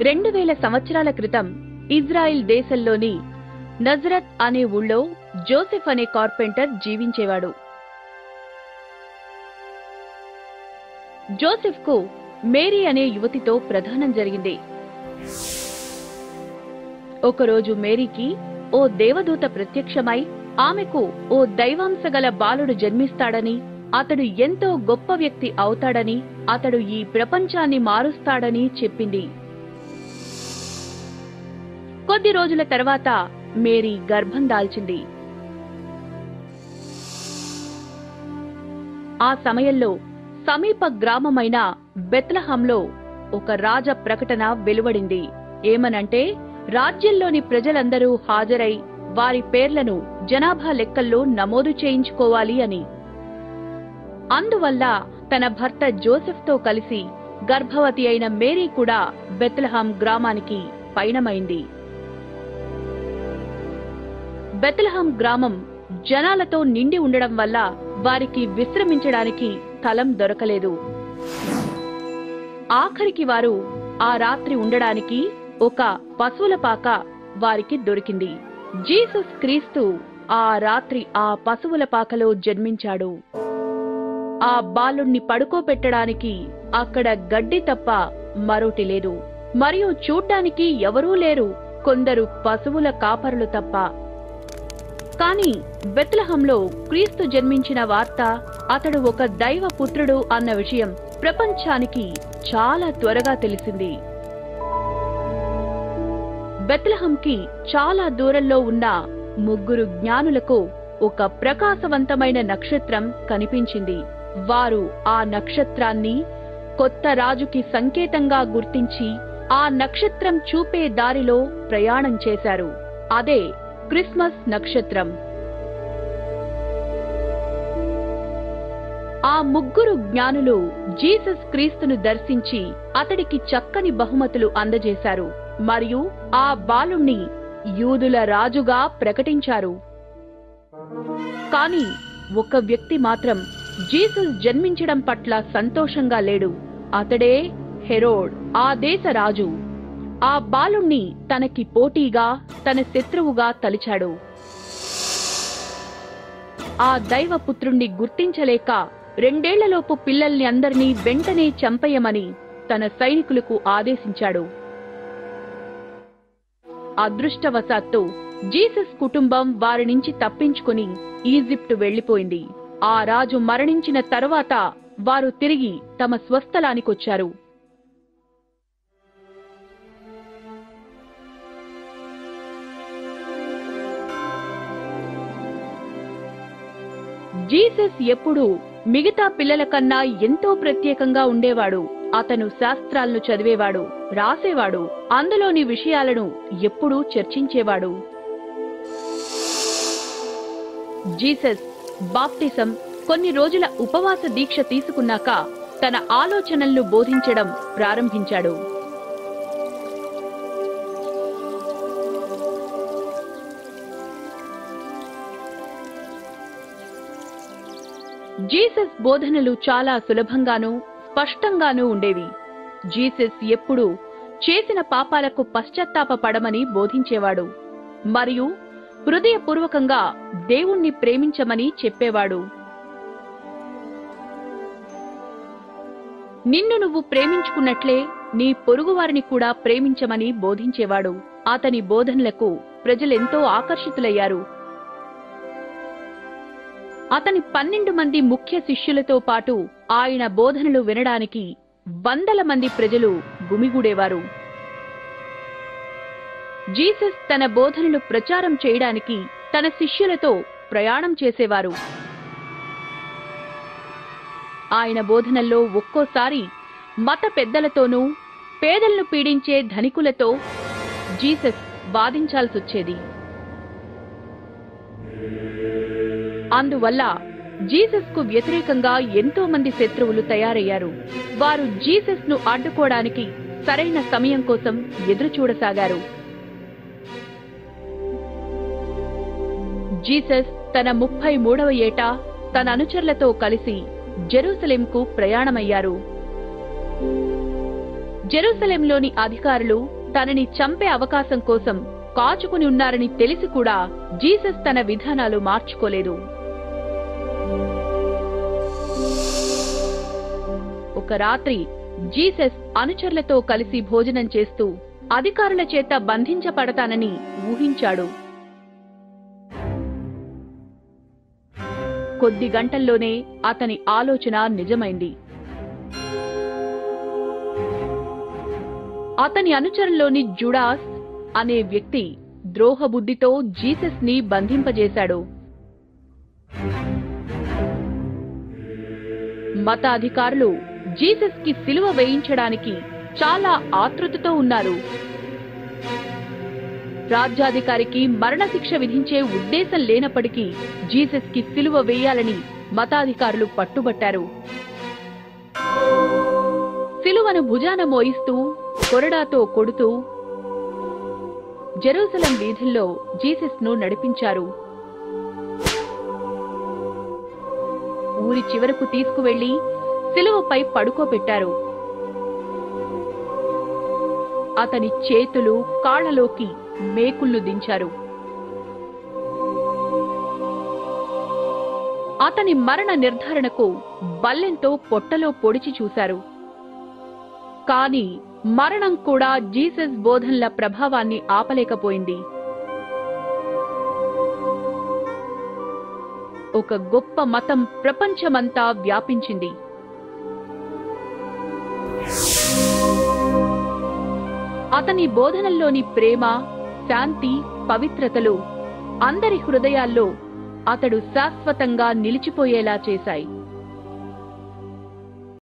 2000 సంవత్సరాల క్రితం ఇజ్రాయిల్ దేశంలోని నజరత్ అనే ఊళ్ళో జోసెఫ్ అనే కార్పెంటర్ జీవించేవాడు. జోసెఫ్ కు మేరీ అనే యువతితో ప్రదానం జరిగింది. ఒకరోజు మేరీకి ఓ దేవదూత ప్రత్యక్షమై ఆమెకు ఓ దైవాంశగల బాలుడు జన్మిస్తాడని, అతడు ఎంతో గొప్ప వ్యక్తి అవుతాడని, అతడు ఈ ప్రపంచాన్ని మారుస్తాడని చెప్పింది. కొద్ది రోజుల తర్వాత మేరీ గర్భం దాల్చింది. ఆ సమయంలో సమీప గ్రామమైన బెత్లెహేంలో ఒక రాజ ప్రకటన వెలువడింది. ఏమనంటే, రాజ్యంలోని ప్రజలందరూ హాజరై వారి పేర్లను జనాభా లెక్కల్లో నమోదు చేయించుకోవాలి అని. అందువల్ల తన భర్త జోసెఫ్తో కలిసి గర్భవతి అయిన మేరీ కూడా బెత్లెహేం గ్రామానికి పయనమైంది. బెత్లెహేం గ్రామం జనాలతో నిండి ఉండడం వల్ల వారికి విశ్రమించడానికి స్థలం దొరకలేదు. ఆఖరికి వారు ఆ రాత్రి ఉండడానికి ఒక పశువుల పాక వారికి దొరికింది. జీసస్ క్రీస్తు ఆ రాత్రి ఆ పశువుల పాకలో జన్మించాడు. ఆ బాలుణ్ణి పడుకోబెట్టడానికి అక్కడ గడ్డి తప్ప మరోటి లేదు. మరియు చూడ్డానికి ఎవరూ లేరు, కొందరు పశువుల కాపరులు తప్ప. కాని బెత్లెహేంలో క్రీస్తు జన్మించిన వార్త, అతడు ఒక దైవ పుత్రుడు అన్న విషయం ప్రపంచానికి చాలా త్వరగా తెలిసింది. బెత్లెహేంకి చాలా దూరంలో ఉన్న 3 జ్ఞానులకు ఒక ప్రకాశవంతమైన నక్షత్రం కనిపించింది. వారు ఆ నక్షత్రాన్ని కొత్త రాజుకి సంకేతంగా గుర్తించి ఆ నక్షత్రం చూపే దారిలో ప్రయాణం చేశారు. అదే క్రిస్మస్ నక్షత్రం. ఆ 3 జ్ఞానులు జీసస్ క్రీస్తును దర్శించి అతడికి చక్కని బహుమతులు అందజేశారు మరియు ఆ బాలుణ్ణి యూదుల రాజుగా ప్రకటించారు. కాని ఒక వ్యక్తి మాత్రం జీసస్ జన్మించడం పట్ల సంతోషంగా లేడు. అతడే హెరోడ్, ఆ దేశ రాజు. ఆ బాలుణ్ణి తనకి పోటీగా, తన శత్రువుగా తలిచాడు. ఆ దైవపుత్రుణ్ణి గుర్తించలేక 2 ఏళ్లలోపు పిల్లల్ని అందరినీ వెంటనే చంపేయమని తన సైనికులకు ఆదేశించాడు. అదృష్టవశాత్తు జీసస్ కుటుంబం వారి నుంచి తప్పించుకుని ఈజిప్టు వెళ్లిపోయింది. ఆ రాజు మరణించిన తరువాత వారు తిరిగి తమ స్వస్థలానికొచ్చారు. జీసస్ ఎప్పుడూ మిగతా పిల్లల కన్నా ఎంతో ప్రత్యేకంగా ఉండేవాడు. అతను శాస్త్రాలను చదివేవాడు, రాసేవాడు, అందులోని విషయాలను ఎప్పుడూ చర్చించేవాడు. జీసస్ బాప్టిజం, కొన్ని రోజుల ఉపవాస దీక్ష తీసుకున్నాక తన ఆలోచనలను బోధించడం ప్రారంభించాడు. జీసస్ బోధనలు చాలా సులభంగానూ స్పష్టంగానూ ఉండేవి. జీసస్ ఎప్పుడూ చేసిన పాపాలకు పశ్చాత్తాపపడమని బోధించేవాడు మరియు హృదయపూర్వకంగా దేవుణ్ణి ప్రేమించమని చెప్పేవాడు. నిన్ను నువ్వు ప్రేమించుకున్నట్లే నీ పొరుగువారిని కూడా ప్రేమించమని బోధించేవాడు. అతని బోధనలకు ప్రజలెంతో ఆకర్షితులయ్యారు. అతని 12 మంది ముఖ్య శిష్యులతో పాటు ఆయన బోధనలు వినడానికి వందల మంది ప్రజలు గుమిగూడేవారు. జీసస్ తన బోధనలు ప్రచారం చేయడానికి తన శిష్యులతో ప్రయాణం చేసేవారు. ఆయన బోధనల్లో ఒక్కోసారి మత పెద్దలతోనూ, పేదలను పీడించే ధనికులతో జీసస్ వాదించాల్సొచ్చేది. అందువల్ల జీసస్ కు వ్యతిరేకంగా ఎంతో మంది శత్రువులు తయారయ్యారు. వారు జీసస్ ను అడ్డుకోవడానికి సరైన సమయం కోసం ఎదురుచూడసాగారు. జీసస్ తన 33వ ఏట తన అనుచరులతో కలిసి జెరూసలేంకు ప్రయాణమయ్యారు. జెరూసలేంలోని అధికారులు తనని చంపే అవకాశం కోసం కాచుకుని ఉన్నారని తెలిసి కూడా జీసస్ తన విధానాలు మార్చుకోలేదు. ఒక రాత్రి జీసస్ అనుచరులతో కలిసి భోజనం చేస్తూ అధికారుల చేత బంధించబడతానని ఊహించాడు. కొద్ది గంటల్లోనే అతని ఆలోచన నిజమైంది. అతని అనుచరుల్లోని జుడాస్ అనే వ్యక్తి ద్రోహబుద్ధితో జీసస్ ని బంధింపజేశాడు. మత అధికారులు జీసస్ కి సిలువ వేయించడానికి చాలా ఆతృతతో ఉన్నారు. రాజ్యాధికారికి మరణశిక్ష విధించే ఉద్దేశం లేనప్పటికీ జీసస్ కి సిలువ వేయాలని మతాధికారులు పట్టుబట్టారు. సిలువను భుజాన మోయిస్తూ కొరడాతో కొడుతూ జెరూసలేం వీధుల్లో జీసస్ ను నడిపించారు. ఊరి చివరకు తీసుకువెళ్లి సిలువపై పడుకోబెట్టారు. అతని చేతులు కాళ్లలోకి మేకుళ్లు దించారు. అతని మరణ నిర్ధారణకు బల్లెంతో పొట్టలో పొడిచి చూశారు. కాని మరణం కూడా జీసస్ బోధనల ప్రభావాన్ని ఆపలేకపోయింది. ఒక గొప్ప మతం ప్రపంచమంతా వ్యాపించింది. అతని బోధనల్లోని ప్రేమ, శాంతి, పవిత్రతలు అందరి హృదయాల్లో అతడు శాశ్వతంగా నిలిచిపోయేలా చేశాయి.